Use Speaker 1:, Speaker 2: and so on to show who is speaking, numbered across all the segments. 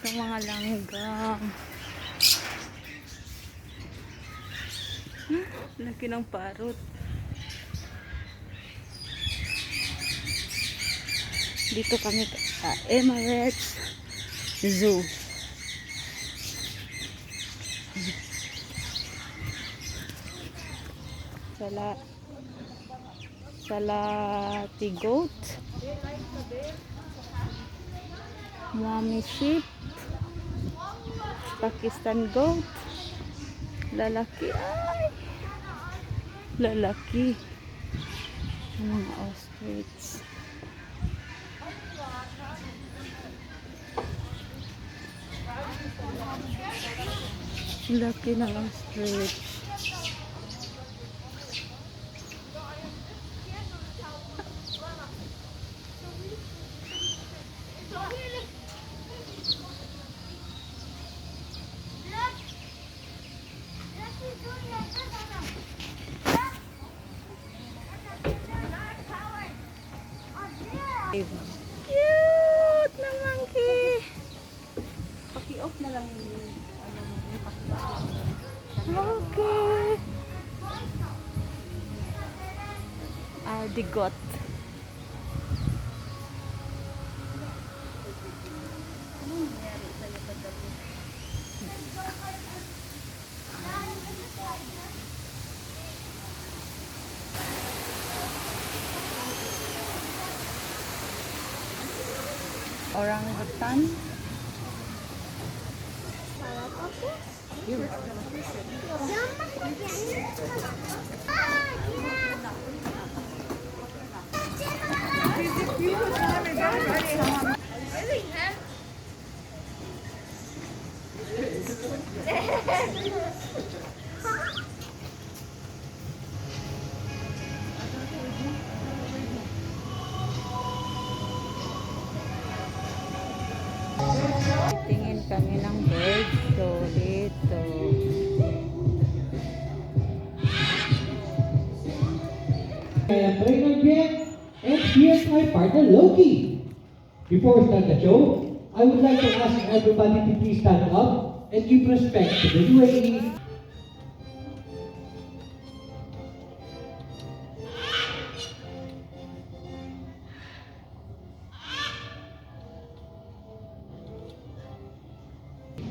Speaker 1: Ito mga langgam. Laki ng parot. Dito kami sa Emirates Zoo. Salati goat, mommy sheep, Pakistan goat, lalaki, ay lalaki, mga ostrich. Laki ng ostrich. Cute na monkey.
Speaker 2: Paki-off na lang yung
Speaker 1: Okay. Digot. Orangutan. Tingin kami ng bird so dito.
Speaker 3: I am Trainer Greg, and here's my partner Loki. Before we start the show, I would like to ask everybody to please stand up and give respect to the UAE.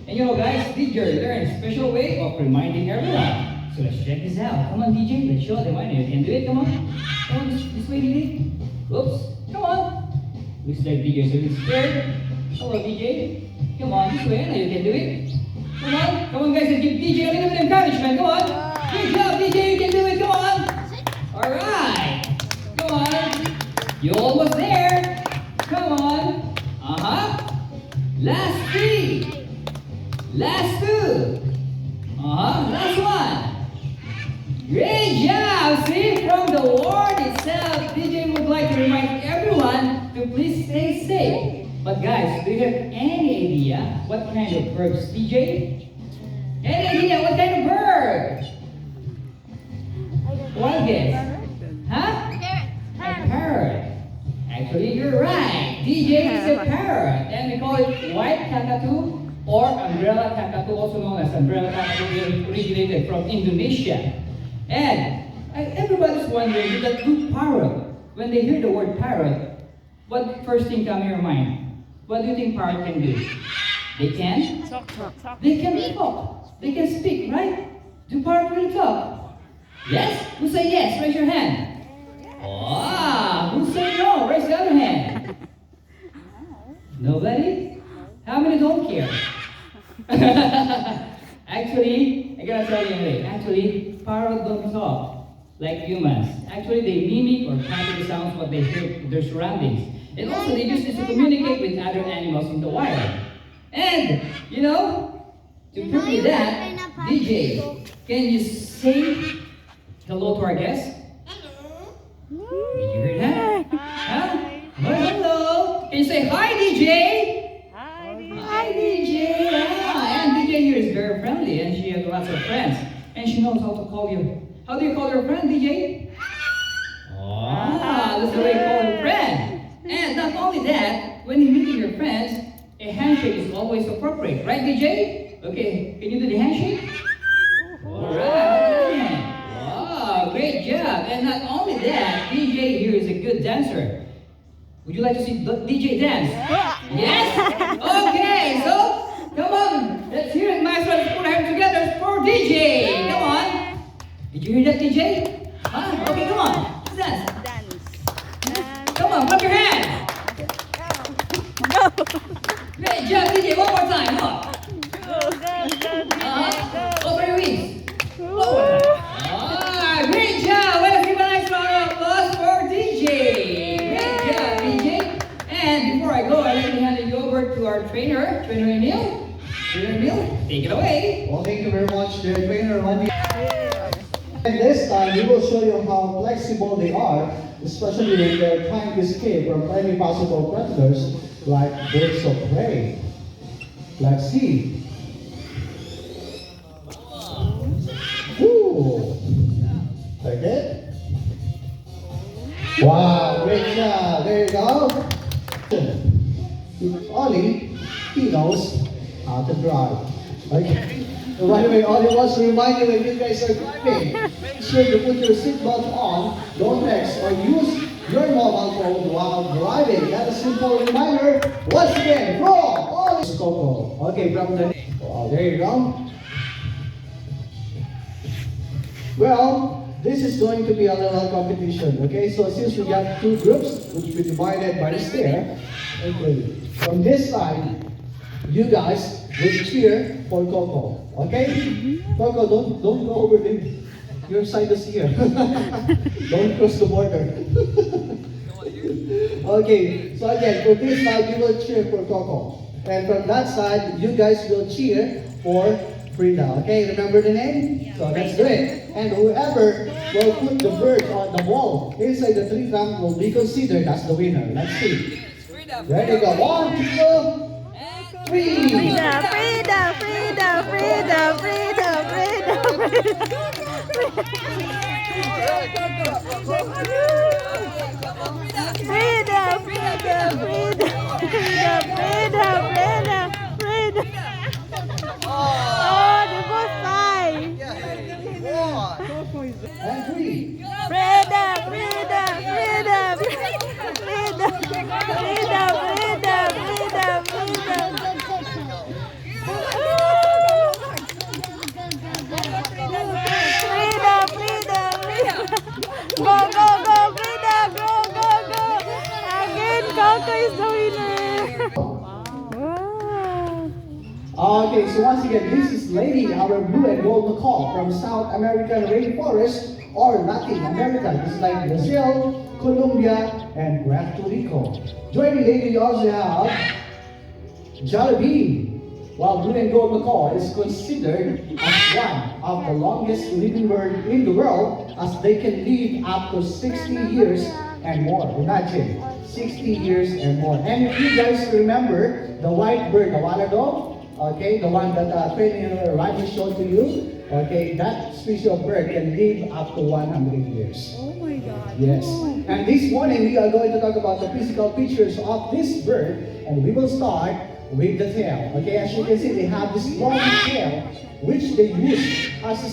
Speaker 3: And you know guys, DJ learned a special way of reminding everyone. So let's check this out. Come on DJ, let's show them. I know you can do it, come on. Come on, this way DJ. Oops, come on. Looks like DJ is a little scared. Hello DJ. Come on, this way, I know you can do it. Come on guys, let's give DJ a little bit of encouragement, come on. Good job DJ, you can do it, come on. Alright. Come on. You're almost there. Come on. Last three. Last two. Last one. Great job! See, from the word itself, DJ would like to remind everyone to please stay safe. But guys, do you have any idea what kind of birds, DJ? Any idea what kind of bird? One guess. Huh? A parrot. Actually, you're right. DJ is a parrot. And we call it white cockatoo or umbrella cockatoo, also known as umbrella cockatoo, originated from Indonesia. And everybody's wondering, did that blue parrot, when they hear the word parrot, what first thing comes in your mind? What do you think parrot can do? They can?
Speaker 1: Talk.
Speaker 3: They can talk. They can speak, right? Do parrot really talk? Yes? Who say yes? Raise your hand. Wow! Who say no? Raise the other hand. Nobody? How many don't care? Actually, I gotta tell you anyway. Actually, parrots don't talk like humans. Actually, they mimic or copy the sounds what they hear in their surroundings. And also, they use this to communicate with other animals in the wild. And, you know, to prove me that, DJ, can you say hello to our guests? Did you hear that? Huh? Well, hello. Can you say hi, DJ? Hi, DJ. And DJ here is very friendly, and she has lots of friends, and she knows how to call you. How do you call your friend, DJ? That's the way you call your friend. And not only that, when you're meeting your friends, a handshake is always appropriate. Right, DJ? Okay, can you do the handshake? Alright. Wow, great job. And not only that, DJ here is a good dancer. Would you like to see DJ dance? Yes? Okay, so come on. Let's hear it. Might as well put our hands together for DJ. Come on. Did you hear that, DJ? Huh? Okay, come on. Let's dance. Come on, clap your hands. Great job, DJ. One more time. Come on. Over your wings. Lower. Ah, great job. Let's give a nice round of applause for DJ. Great job, DJ. And before I go, I'd like to hand it over to our trainer, Trainer Emil. Trainer Emil, take it away.
Speaker 4: Well, thank you very much, dear trainer Randy. And this time, we will show you how flexible they are, especially when they're trying to escape from any possible predators like birds of prey. Let's see. Ooh. Like it? Wow, great job. There you go. Ollie, he knows how to drive. Okay. So by the way, Ollie wants to remind you when you guys are driving, make sure you put your seatbelt on, don't text or use your mobile phone while driving. That's a simple reminder. Once again, from Ollie Coco. Okay, from the there you go. Well, this is going to be a little competition, okay? So since we got two groups, which we divided by the stair, okay, from this side, you guys will cheer for Coco, okay? Coco, don't go over the your side is here. Don't cross the border. Okay, so again, for this side, you will cheer for Coco. And from that side, you guys will cheer for Frida, okay? Remember the name? So let's do it. And whoever will put the bird on the ball inside the tree trunk will be considered as the winner. Let's see. Ready, go. 1, 2, 3.
Speaker 1: Frida, Frida, Frida, Frida, Frida, Frida, Frida. Oh, the both side.
Speaker 4: And 3.
Speaker 1: Frida, Frida, Frida, Frida, Frida, Frida, Frida. Frida, Frida, go, go, go, Frida, go, go, go. Again, Coco is the winner. Wow.
Speaker 4: Okay, so once again, this is Lady, our blue and gold macaw from South American rainforest or Latin America. This is like Brazil, Colombia, and Puerto Rico. Joining Lady, we also have Jollibee. While blue and gold macaw is considered as one of the longest living bird in the world, as they can live up to 60 years and more. Imagine, 60 years and more. And if you guys remember the white bird a while ago, okay, the one that Trainer Randy showed to you, okay, that species of bird can live up to 100 years.
Speaker 2: Oh my God.
Speaker 4: Yes. And this morning we are going to talk about the physical features of this bird, and we will start with the tail. Okay, as you can see, they have this long tail which they use as a